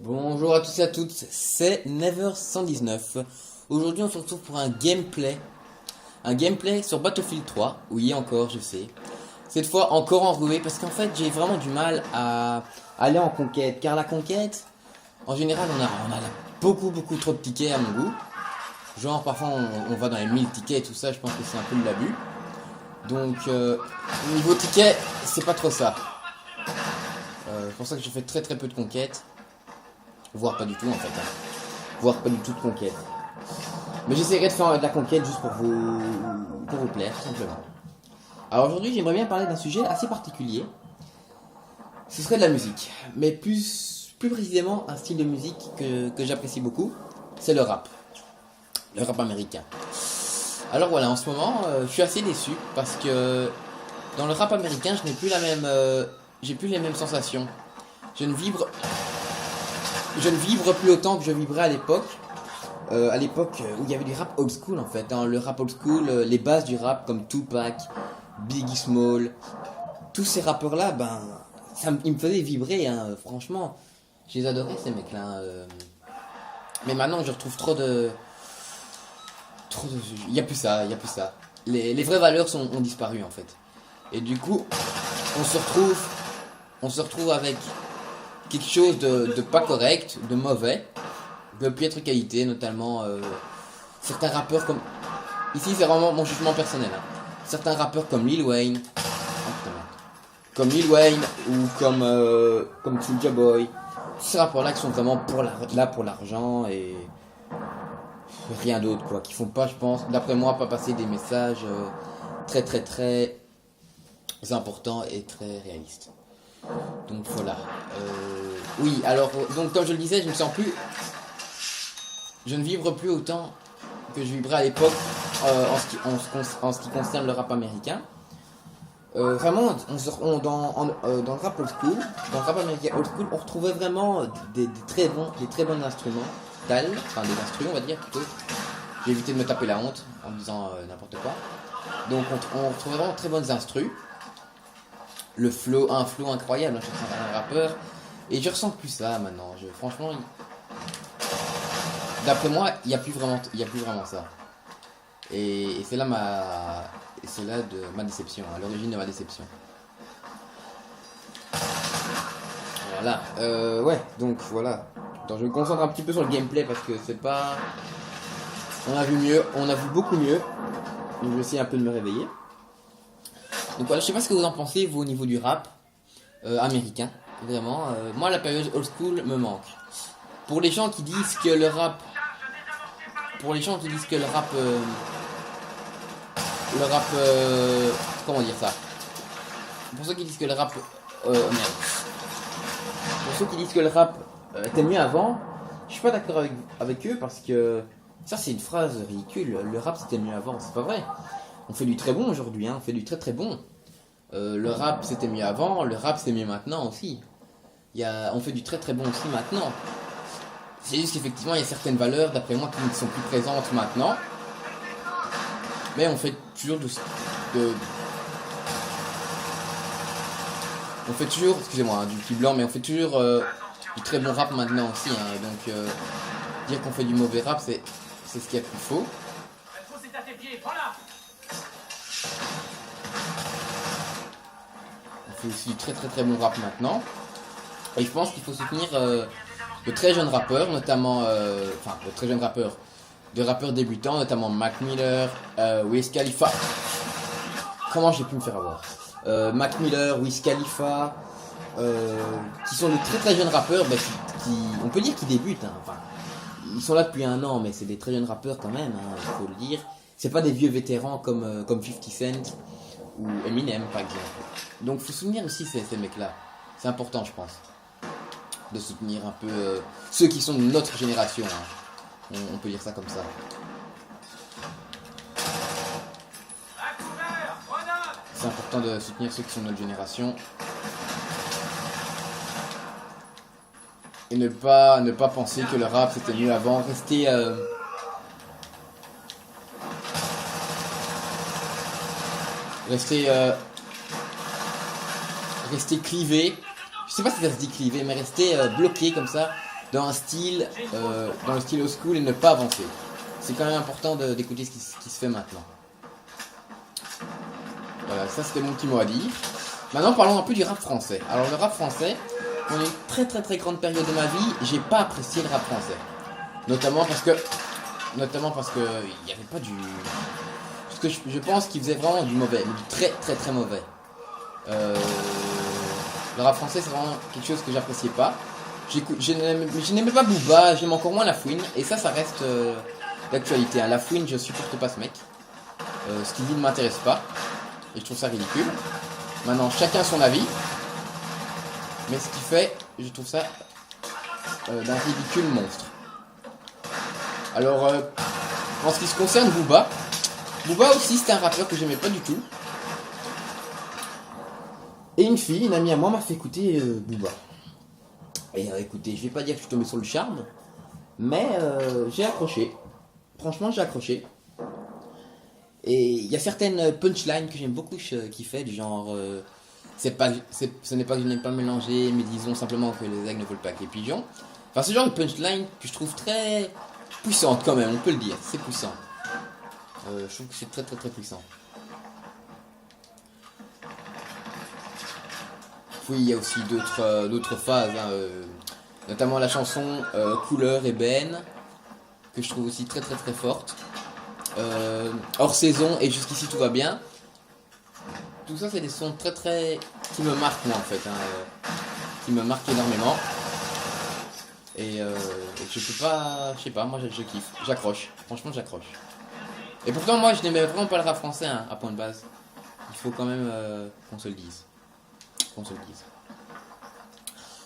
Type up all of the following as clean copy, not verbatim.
Bonjour à tous et à toutes, c'est Never119. Aujourd'hui on se retrouve pour un gameplay. Un gameplay sur Battlefield 3. Oui encore, je sais. Cette fois encore enroué parce qu'en fait j'ai vraiment du mal à aller en conquête. Car la conquête, en général on a beaucoup trop de tickets à mon goût. Genre parfois on va dans les 1000 tickets et tout ça, je pense que c'est un peu de l'abus. Donc niveau ticket, c'est pas trop ça. C'est pour ça que je fais très peu de conquêtes. Voire pas du tout en fait. Voire pas du tout de conquête. Mais j'essaierai de faire de la conquête juste pour vous plaire, tout simplement. Alors aujourd'hui, j'aimerais bien parler d'un sujet assez particulier. Ce serait de la musique. Mais plus précisément, un style de musique que j'apprécie beaucoup. C'est le rap. Le rap américain. Alors voilà, en ce moment, je suis assez déçu. Parce que dans le rap américain, je n'ai plus la même... j'ai plus les mêmes sensations. Je ne vibre plus autant que je vibrais à l'époque. À l'époque où il y avait du rap old school en fait. Dans le rap old school, les bases du rap comme Tupac, Biggie Small, tous ces rappeurs là, ils me faisaient vibrer, hein, franchement. Je les adorais ces mecs là. Mais maintenant je retrouve trop de. Il n'y a plus ça. Les vraies valeurs ont disparu en fait. Et du coup, on se retrouve avec quelque chose de pas correct, de mauvais, de piètre qualité, notamment certains rappeurs comme... Ici c'est vraiment mon jugement personnel. Hein. Certains rappeurs comme Lil Wayne, ou comme Soulja Boy, ces rappeurs-là qui sont vraiment là pour l'argent et rien d'autre quoi, qui font pas, je pense, d'après moi, pas passer des messages très importants et très réalistes. Donc voilà. Oui, alors, donc comme je le disais, je ne vibre plus autant que je vibrais à l'époque en ce qui concerne le rap américain. Vraiment, dans le rap old school, dans le rap américain old school, on retrouvait vraiment des très bons instruments, enfin des instruments on va dire plutôt. J'ai évité de me taper la honte en disant n'importe quoi. Donc on retrouvait vraiment très bonnes instrus. Un flow incroyable chez certains rappeurs. Et je ressens plus ça maintenant. Franchement, d'après moi, il n'y a plus vraiment ça. Et c'est là de ma déception, à l'origine de ma déception. Voilà. Ouais, donc voilà. Attends, je me concentre un petit peu sur le gameplay parce que c'est pas... On a vu beaucoup mieux. Donc je vais essayer un peu de me réveiller. Donc voilà, je sais pas ce que vous en pensez, vous, au niveau du rap américain. Vraiment, moi, la période old school me manque. Pour les gens qui disent que le rap... comment dire ça? Pour ceux qui disent que le rap... merde. Pour ceux qui disent que le rap était mieux avant, je suis pas d'accord avec eux parce que... Ça, c'est une phrase ridicule. Le rap, c'était mieux avant. C'est pas vrai. On fait du très bon aujourd'hui, hein. On fait du très bon. Le rap, c'était mieux avant. Le rap, c'est mieux maintenant aussi. On fait du très bon aussi maintenant. C'est juste qu'effectivement, il y a certaines valeurs, d'après moi, qui ne sont plus présentes maintenant. Mais on fait toujours on fait toujours, excusez-moi, du petit blanc, mais on fait toujours du très bon rap maintenant aussi. Hein. Donc, dire qu'on fait du mauvais rap, c'est ce qu'il y a de plus faux. On fait aussi du très bon rap maintenant. Et je pense qu'il faut soutenir de très jeunes rappeurs, notamment, de très jeunes rappeurs, de rappeurs débutants, notamment Mac Miller, Wiz Khalifa. Comment j'ai pu me faire avoir Mac Miller, Wiz Khalifa, qui sont de très jeunes rappeurs, qui on peut dire qu'ils débutent. Hein, enfin, ils sont là depuis 1 an, mais c'est des très jeunes rappeurs quand même, hein, il faut le dire. C'est pas des vieux vétérans comme 50 Cent ou Eminem par exemple. Donc il faut soutenir aussi ces mecs-là. C'est important, je pense, de soutenir un peu ceux qui sont de notre génération. Hein. On peut dire ça comme ça. C'est important de soutenir ceux qui sont de notre génération. Et ne pas penser que le rap c'était mieux avant. Rester clivé. Je sais pas si ça se dit clivé, mais rester bloqué comme ça dans le style old school et ne pas avancer. C'est quand même important d'écouter ce qui se fait maintenant. Voilà, ça c'était mon petit mot à dire. Maintenant parlons un peu du rap français. Alors le rap français, pendant une très grande période de ma vie, j'ai pas apprécié le rap français. Notamment parce que il n'y avait pas du... Parce que je pense qu'il faisait vraiment du mauvais, mais du très mauvais. Le rap français c'est vraiment quelque chose que j'appréciais pas. Je n'aimais pas Booba, j'aime encore moins La Fouine, et ça reste d'actualité. Hein. La Fouine, je supporte pas ce mec. Ce qu'il dit ne m'intéresse pas, et je trouve ça ridicule. Maintenant, chacun son avis, mais ce qu'il fait, je trouve ça d'un ridicule monstre. Alors, en ce qui se concerne Booba aussi c'était un rappeur que j'aimais pas du tout. Et une amie à moi m'a fait écouter Booba. Et écoutez, je vais pas dire que je suis tombé sur le charme, mais j'ai accroché. Franchement, j'ai accroché. Et il y a certaines punchlines que j'aime beaucoup qui fait, du genre ce n'est pas que je n'aime pas mélanger, mais disons simplement que les aigles ne volent pas avec les pigeons. Enfin, ce genre de punchline que je trouve très puissante quand même, on peut le dire, c'est puissant. Je trouve que c'est très puissant. Puis il y a aussi d'autres phases, hein, notamment la chanson Couleur Ébène, que je trouve aussi très forte. Hors saison et jusqu'ici tout va bien. Tout ça c'est des sons qui me marquent moi en fait, hein, qui me marquent énormément. Et je peux pas, je sais pas, moi je kiffe, j'accroche, franchement j'accroche. Et pourtant moi je n'aimais vraiment pas le rap français, hein, à point de base. Il faut quand même qu'on se le dise.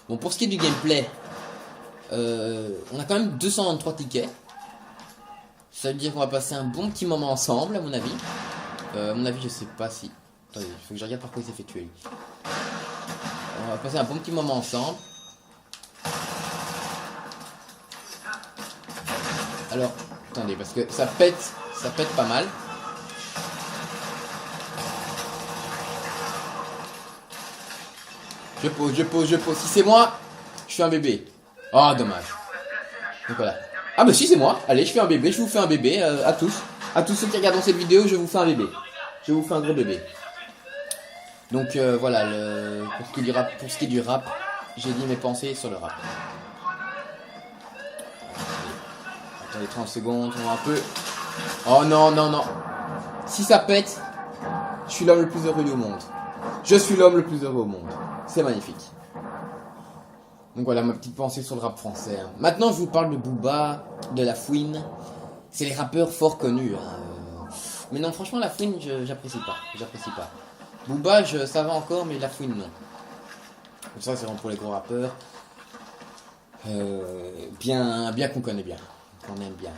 Bon, pour ce qui est du gameplay, on a quand même 223 tickets. Ça veut dire qu'on va passer un bon petit moment ensemble, à mon avis. Je sais pas si... Attendez, il faut que je regarde par quoi il s'est fait tuer, lui. On va passer un bon petit moment ensemble. Alors, attendez, parce que ça pète pas mal. Je pose. Si c'est moi, je fais un bébé. Oh, dommage. Donc voilà. Ah bah si c'est moi. Allez, je fais un bébé. Je vous fais un bébé à tous. À tous ceux qui regardent cette vidéo, je vous fais un bébé. Je vous fais un gros bébé. Donc voilà, pour ce qui est du rap, j'ai dit mes pensées sur le rap. Attendez 30 secondes, on va un peu... Oh non. Si ça pète, je suis l'homme le plus heureux du monde. Je suis l'homme le plus heureux au monde. C'est magnifique. Donc voilà ma petite pensée sur le rap français. Hein. Maintenant je vous parle de Booba, de La Fouine. C'est les rappeurs fort connus. Hein. Mais non franchement La Fouine j'apprécie pas. Booba ça va encore mais La Fouine non. Donc ça c'est vraiment pour les gros rappeurs. Bien qu'on connaît bien. Qu'on aime bien.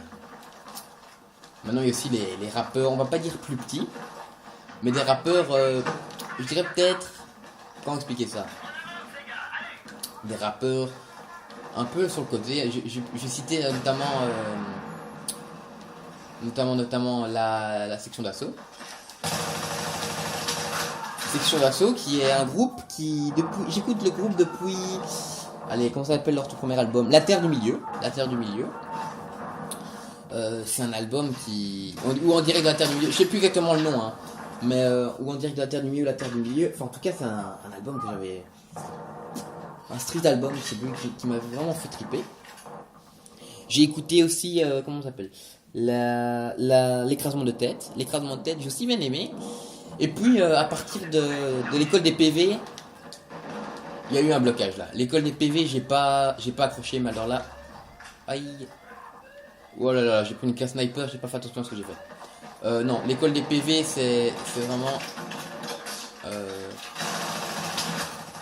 Maintenant il y a aussi les rappeurs, on va pas dire plus petits. Mais des rappeurs, je dirais peut-être... Comment expliquer ça? Des rappeurs un peu sur le côté. Je citais notamment la section d'assaut. Section d'assaut qui est un groupe qui... J'écoute le groupe depuis... Allez, comment ça s'appelle leur tout premier album? La Terre du Milieu. C'est un album ou en direct de la Terre du Milieu. Je sais plus exactement le nom, hein. Mais ou en direct de la Terre du Milieu, la Terre du Milieu. Enfin, en tout cas, c'est un album que j'avais... Un street album, je sais plus, qui m'avait vraiment fait triper. J'ai écouté aussi, comment ça s'appelle, l'écrasement de tête. L'écrasement de tête, j'ai aussi bien aimé. Et puis, à partir de l'école des PV, il y a eu un blocage là. L'école des PV, j'ai pas accroché, mais alors là... Aïe. Oh là là, j'ai pris une casse sniper, j'ai pas fait attention à ce que j'ai fait. Non, l'école des PV, c'est vraiment...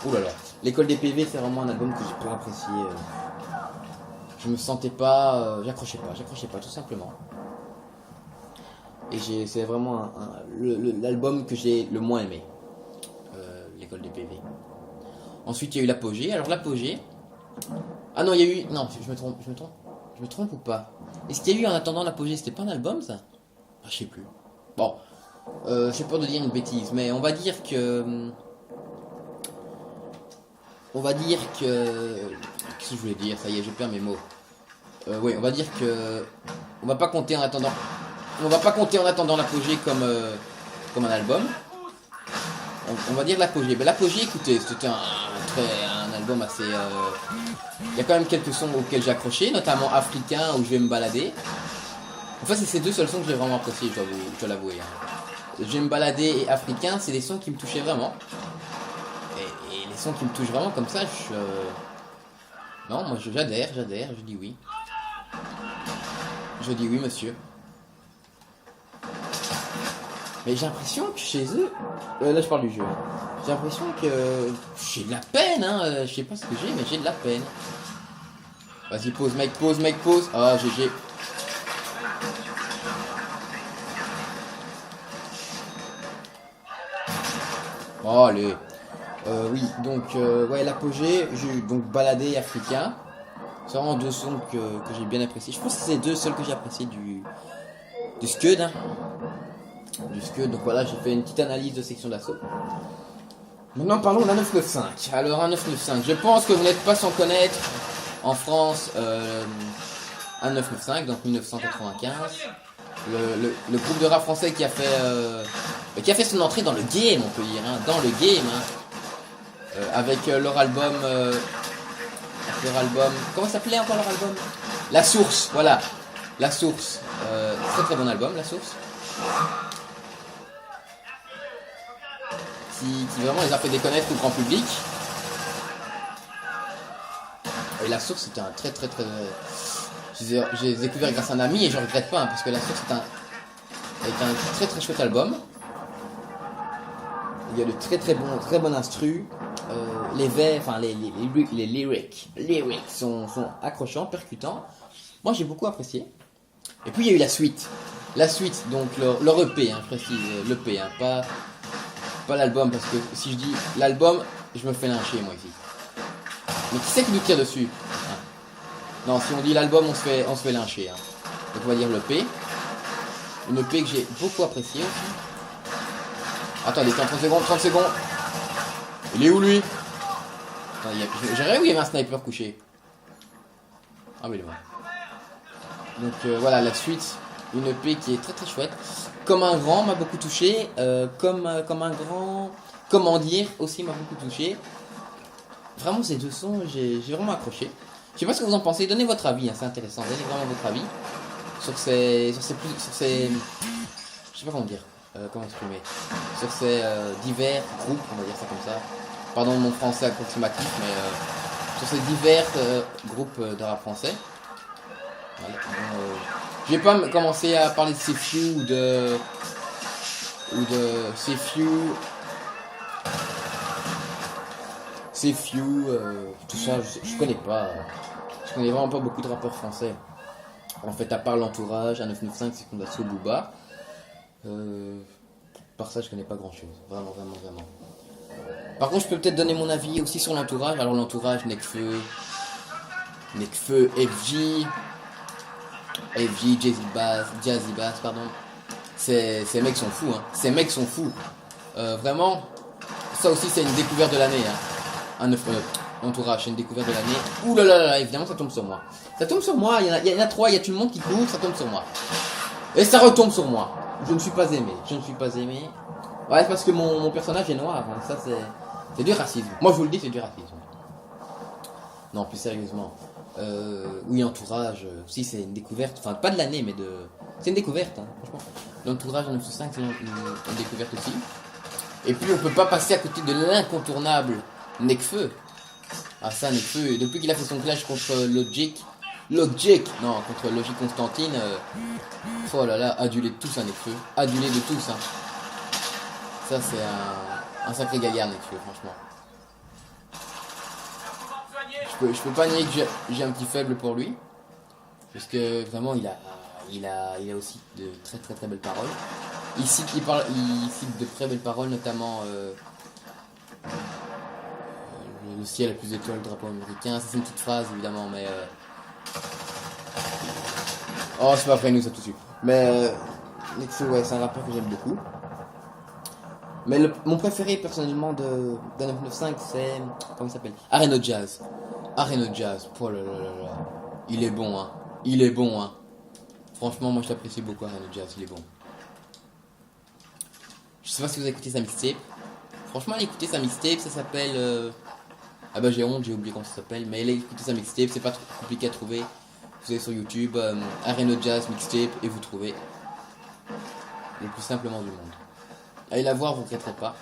Ouh là là. L'école des PV, c'est vraiment un album que j'ai pas apprécié. Je me sentais pas... J'accrochais pas, tout simplement. Et c'est vraiment l'album que j'ai le moins aimé. L'école des PV. Ensuite, il y a eu l'apogée. Alors, l'apogée... Ah non, il y a eu... Non, je me trompe ou pas? Est-ce qu'il y a eu en attendant l'apogée? C'était pas un album, ça? Ah, je sais plus. Bon. J'ai peur de dire une bêtise, mais on va dire que... qu'est-ce que je voulais dire? Ça y est, je perds mes mots. Oui, on va dire que... On va pas compter en attendant... On va pas compter en attendant l'apogée comme un album. On va dire l'apogée. Ben, l'apogée, écoutez, c'était un album assez... Il y a quand même quelques sons auxquels j'ai accroché, notamment Africain, où je vais me balader. En fait, c'est ces deux seuls sons que j'ai vraiment appréciés, je dois l'avouer. Je vais me balader et Africain, c'est des sons qui me touchaient vraiment. Et les sons qui me touchent vraiment comme ça, non, moi j'adhère, je dis oui. Je dis oui, monsieur. Mais j'ai l'impression que chez eux... là, je parle du jeu. J'ai l'impression que j'ai de la peine, hein. Je sais pas ce que j'ai, mais j'ai de la peine. Vas-y, pause, mec, pause, mec, pause. Ah, GG. Oh, allez. Oui, donc, ouais, l'apogée, j'ai donc baladé Africain. C'est vraiment deux sons que j'ai bien appréciés. Je pense que c'est les deux seuls que j'ai appréciés du Scud. Hein. Du Scud, donc voilà, j'ai fait une petite analyse de section d'assaut. Maintenant, parlons d'un 995. Alors, un 995, je pense que vous n'êtes pas sans connaître, en France, un 995, donc 1995. Le groupe de rap français qui a fait son entrée dans le game, on peut dire, hein, dans le game, hein, avec leur album, comment s'appelait encore leur album? La Source, voilà, La Source, très très bon album, La Source, qui vraiment les a fait déconnaître au grand public. Et La Source, c'était un très très très... J'ai découvert grâce à un ami et je regrette pas, hein, parce que La Source est un très très chouette album. Il y a de très bon instru. Les vers, enfin les lyrics sont accrochants, percutants. Moi j'ai beaucoup apprécié. Et puis il y a eu la suite. La suite, donc leur EP, hein, je précise, l'EP, hein, pas l'album, parce que si je dis l'album, je me fais lyncher moi ici. Mais qui c'est qui nous tire dessus, hein? Non, si on dit l'album, on se fait lyncher. Hein. Donc on va dire l'EP. Une EP que j'ai beaucoup appréciée aussi. Attendez, 30 secondes. Il est où lui? J'aurais où il y avait un sniper couché. Ah oui, il est là. Donc voilà, la suite. Une EP qui est très très chouette. Comme un grand m'a beaucoup touché. Comme un grand... Comment dire aussi m'a beaucoup touché. Vraiment ces deux sons, j'ai vraiment accroché. Je sais pas ce que vous en pensez, donnez votre avis, hein, c'est intéressant, donnez vraiment votre avis sur ces je sais pas comment dire, comment exprimer, sur ces divers groupes, on va dire ça comme ça. Pardon mon français approximatif, mais sur ces divers groupes de rap français. Voilà. Je vais pas commencer à parler de Sefiu ou de Sefiu, tout ça, je connais pas. Je connais vraiment pas beaucoup de rappeurs français. En fait, à part l'entourage, un 995, c'est qu'on a Soul Booba. Par ça, je connais pas grand chose. Vraiment. Par contre, je peux peut-être donner mon avis aussi sur l'entourage. Alors, l'entourage, Nekfeu, FG, Jazzy Bass, pardon. Ces mecs sont fous, hein. Vraiment, ça aussi, c'est une découverte de l'année, hein. Entourage, c'est une découverte de l'année. Ouh là là, évidemment ça tombe sur moi. Il y en a trois, il y a tout le monde qui court, ça tombe sur moi. Et ça retombe sur moi. Je ne suis pas aimé. Ouais, c'est parce que mon personnage est noir, hein. Ça c'est du racisme. Moi je vous le dis, c'est du racisme. Non, plus sérieusement. Oui, entourage, si c'est une découverte, enfin pas de l'année, mais c'est une découverte, hein, franchement. L'entourage en 905, c'est une découverte aussi. Et puis on peut pas passer à côté de l'incontournable Nekfeu. Ah ça, Nekfeu, depuis qu'il a fait son clash contre Logic, contre Logic Constantine, oh là là, adulé de tous, hein, Nekfeu. Adulé de tous, hein. Ça c'est un sacré gaillard, Nekfeu, franchement. Je peux pas nier que j'ai un petit faible pour lui. Parce que vraiment il a aussi de très belles paroles. Il cite de très belles paroles, notamment le ciel a plus d'étoiles, le drapeau américain. Ça c'est une petite phrase évidemment, mais oh c'est pas après nous ça tout de suite. Mais ouais, c'est un rappeur que j'aime beaucoup. Mais mon préféré personnellement d'un 995 c'est, comment il s'appelle, Areno Jazz. Arena Jazz. Oh là là là là. Il est bon, hein. Il est bon, hein. Franchement, moi je l'apprécie beaucoup, Arena Jazz. Il est bon. Je sais pas si vous avez écouté sa mixtape. Franchement, allez écouter sa mixtape. Ça s'appelle. Ah bah j'ai honte, j'ai oublié comment ça s'appelle. Mais allez écouter sa mixtape. C'est pas trop compliqué à trouver. Vous allez sur YouTube, Arena Jazz mixtape, et vous trouvez. Le plus simplement du monde. Allez la voir, vous ne regretterez pas.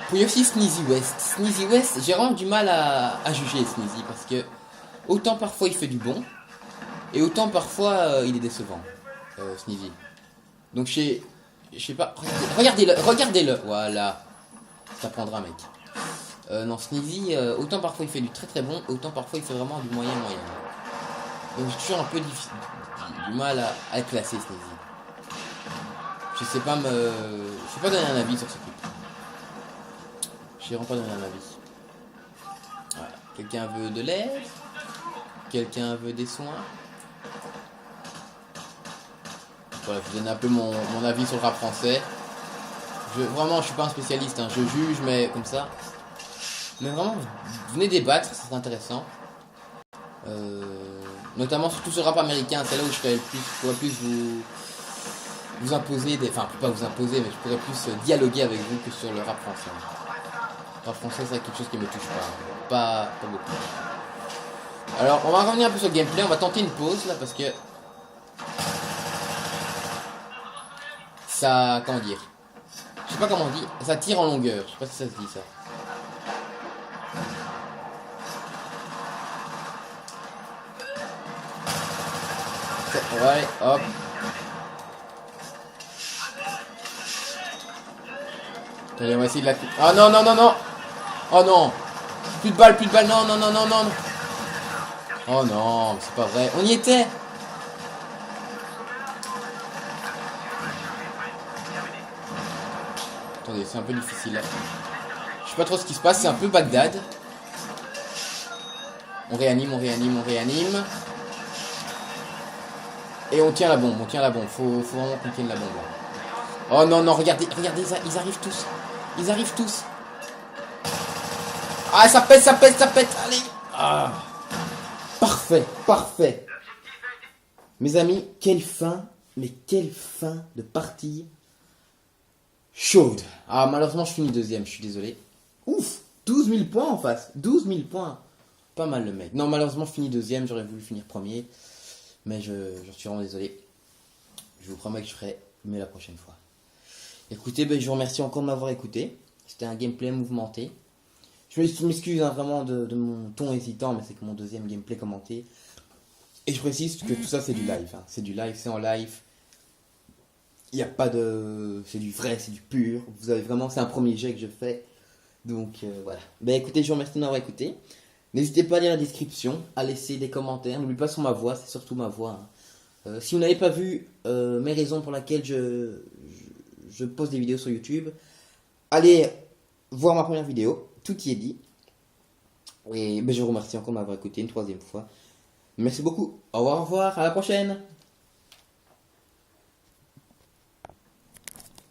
Puis aussi Sneezy West. Sneezy West, j'ai vraiment du mal à juger Sneezy parce que autant parfois il fait du bon et autant parfois il est décevant. Sneezy. Donc je sais pas. Regardez-le. Voilà. Ça prendra mec. Non Sneezy, autant parfois il fait du très très bon, autant parfois il fait vraiment du moyen. Donc j'ai toujours un peu du mal à classer Sneezy. Je sais pas donner un avis sur ce clip. Je sais vraiment pas donner un avis. Voilà. Quelqu'un veut de l'aide? Quelqu'un veut des soins? Voilà, je vous donne un peu mon avis sur le rap français. Vraiment, je suis pas un spécialiste, hein. Je juge, mais comme ça. Mais vraiment, venez débattre, c'est intéressant. Notamment surtout sur le rap américain, c'est là où je pourrais plus vous imposer enfin pas vous imposer, mais je pourrais plus dialoguer avec vous que sur le rap français. Le rap français, c'est quelque chose qui me touche pas beaucoup. Alors on va revenir un peu sur le gameplay, on va tenter une pause là parce que ça, comment dire, je sais pas comment on dit, ça tire en longueur, je sais pas si ça se dit ça. Ouais, hop. Allez, on va essayer de la... Ah non. Oh non. Plus de balles, non. Oh non, c'est pas vrai. On y était. Attendez, c'est un peu difficile là. Je sais pas trop ce qui se passe, c'est un peu Bagdad. On réanime. Et on tient la bombe, Faut vraiment qu'on tienne la bombe là. Oh non, regardez ça, ils arrivent tous. Ah, ça pète, allez. Ah. Parfait. Mes amis, quelle fin de partie chaude. Ah, malheureusement, je finis deuxième, je suis désolé. Ouf, 12 000 points en face, 12 000 points. Pas mal le mec. Non, malheureusement, je finis deuxième, j'aurais voulu finir premier. Mais je suis vraiment désolé. Je vous promets que je ferai mieux la prochaine fois. Écoutez, je vous remercie encore de m'avoir écouté. C'était un gameplay mouvementé. Je m'excuse vraiment de mon ton hésitant, mais c'est que mon deuxième gameplay commenté. Et je précise que tout ça c'est du live. Hein. C'est du live, c'est en live. Il n'y a pas de... C'est du vrai, c'est du pur. Vous avez vraiment... C'est un premier jet que je fais. Donc voilà. Écoutez, je vous remercie de m'avoir écouté. N'hésitez pas à lire la description, à laisser des commentaires. N'oubliez pas sur ma voix, c'est surtout ma voix. Hein. Si vous n'avez pas vu mes raisons pour lesquelles je poste des vidéos sur YouTube, allez voir ma première vidéo, tout y est dit. Et je vous remercie encore de m'avoir écouté une troisième fois. Merci beaucoup, au revoir, à la prochaine.